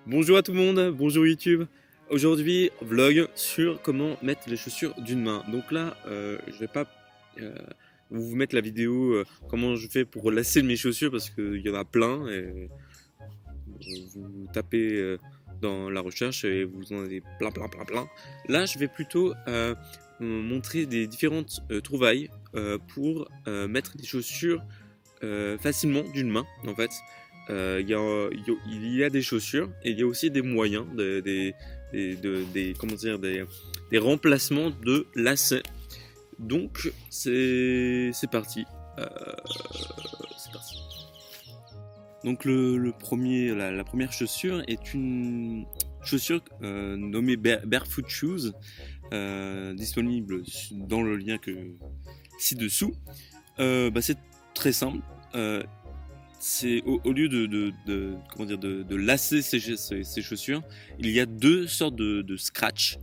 Bonjour à tout le monde, bonjour YouTube. Aujourd'hui, vlog sur comment mettre les chaussures d'une main. Donc là, je vais pas vous mettre la vidéo comment je fais pour lasser mes chaussures parce qu'il y en a plein. Et, vous tapez dans la recherche et vous en avez plein. Là, je vais plutôt montrer des différentes trouvailles pour mettre des chaussures facilement d'une main en fait. Il y a des chaussures et il y a aussi des moyens, comment dire, des remplacements de lacets. Donc c'est parti. C'est parti. Donc la première chaussure est une chaussure nommée Barefoot Shoes, disponible dans le lien ci-dessous. C'est très simple. C'est au lieu de lasser ces chaussures, il y a deux sortes de scratch,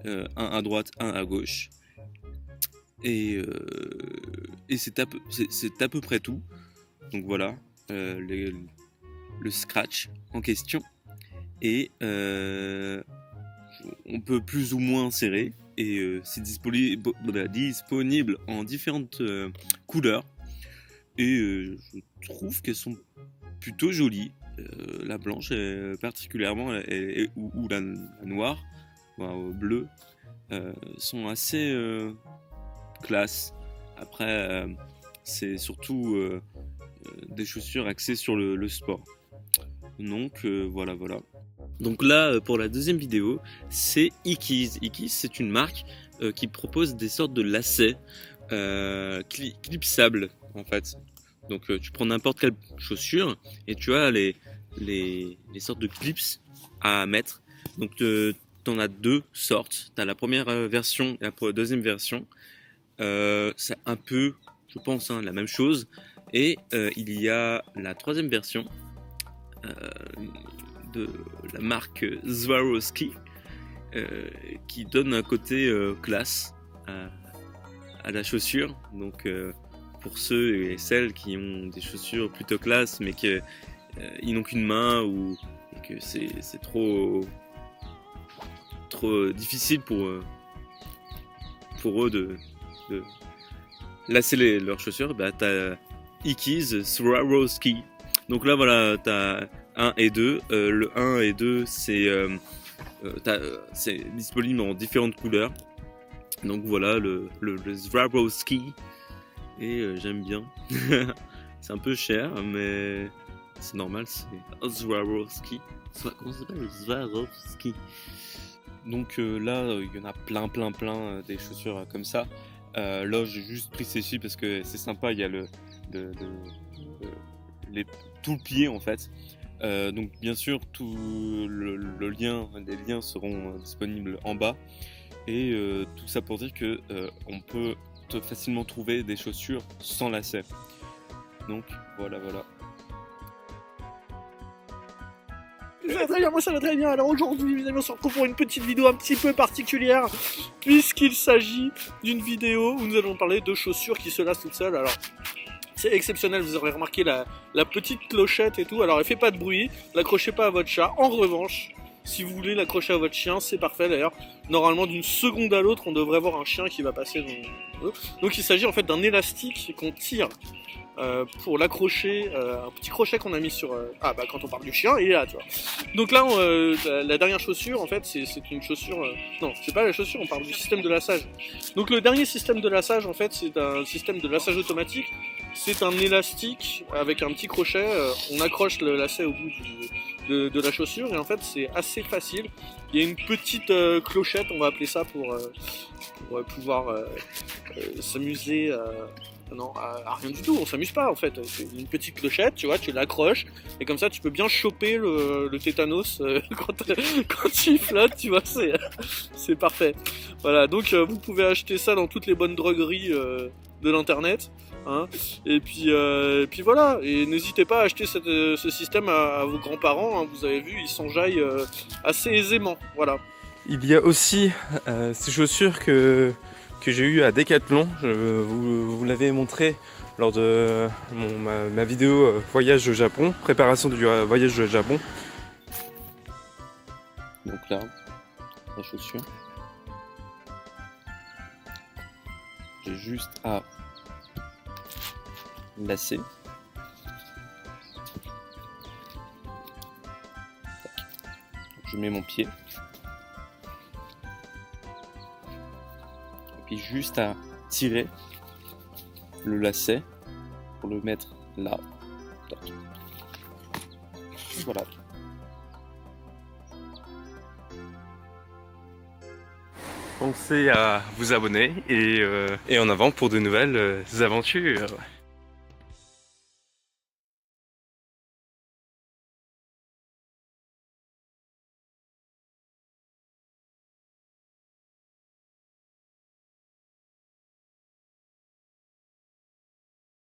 un à droite, un à gauche, et c'est à peu près tout. Donc voilà le scratch en question, et on peut plus ou moins serrer, et c'est disponible en différentes couleurs. Et je trouve qu'elles sont plutôt jolies. La blanche particulièrement ou la noire, bleu, sont assez classe. Après, c'est surtout des chaussures axées sur le sport. Donc voilà. Donc là, pour la deuxième vidéo, c'est Ikeez. Ikeez, c'est une marque qui propose des sortes de lacets clipsables en fait. Donc tu prends n'importe quelle chaussure et tu as les sortes de clips à mettre. Donc tu en as deux sortes. Tu as la première version et la deuxième version. C'est un peu, je pense, la même chose. Et il y a la troisième version de la marque Swarovski qui donne un côté classe à la chaussure. Donc pour ceux et celles qui ont des chaussures plutôt classe mais qu'ils n'ont qu'une main ou que c'est trop difficile pour eux de lasser leurs chaussures, t'as Ikeez Swarovski. Donc là voilà, t'as 1 et 2. Le 1 et 2 c'est disponible en différentes couleurs. Donc voilà le Swarovski. Et j'aime bien. C'est un peu cher, mais c'est normal, c'est Swarovski. Comment ça s'appelle? Swarovski. Donc là, il y en a plein des chaussures comme ça. Là, j'ai juste pris celle-ci parce que c'est sympa, il y a tout le pied en fait. Donc bien sûr, tout les liens seront disponibles en bas. Et tout ça pour dire que on peut facilement trouver des chaussures sans lacets. Donc voilà. Ça va très bien, moi ça va très bien. Alors aujourd'hui, évidemment, on se retrouve pour une petite vidéo un petit peu particulière, puisqu'il s'agit d'une vidéo où nous allons parler de chaussures qui se lassent toutes seules. Alors, c'est exceptionnel, vous aurez remarqué la petite clochette et tout. Alors, elle fait pas de bruit, l'accrochez pas à votre chat. En revanche, si vous voulez l'accrocher à votre chien, c'est parfait d'ailleurs. Normalement, d'une seconde à l'autre, on devrait voir un chien qui va passer dans... Donc il s'agit en fait d'un élastique qu'on tire pour l'accrocher, un petit crochet qu'on a mis sur... quand on parle du chien, il est là, tu vois. Donc là, la dernière chaussure, en fait, c'est une chaussure... non, c'est pas la chaussure, on parle du système de lassage. Donc le dernier système de lassage, en fait, c'est un système de lassage automatique. C'est un élastique avec un petit crochet, on accroche le lacet au bout de la chaussure et en fait c'est assez facile. Il y a une petite clochette, on va appeler ça pour pouvoir s'amuser. Non, à rien du tout, on s'amuse pas en fait. C'est une petite clochette, tu vois, tu l'accroches et comme ça tu peux bien choper le tétanos quand il flotte, tu vois, c'est parfait. Voilà, donc vous pouvez acheter ça dans toutes les bonnes drogueries de l'internet. Hein, et puis voilà, et n'hésitez pas à acheter ce système à vos grands-parents, hein, vous avez vu, ils s'enjaillent assez aisément, voilà. Il y a aussi ces chaussures que j'ai eues à Decathlon, vous l'avez montré lors de ma vidéo voyage au Japon, préparation du voyage au Japon. Donc là, la chaussure. J'ai juste à lasser. Je mets mon pied. Et puis juste à tirer le lacet pour le mettre là. Tac. Voilà. Pensez à vous abonner et en avant pour de nouvelles aventures.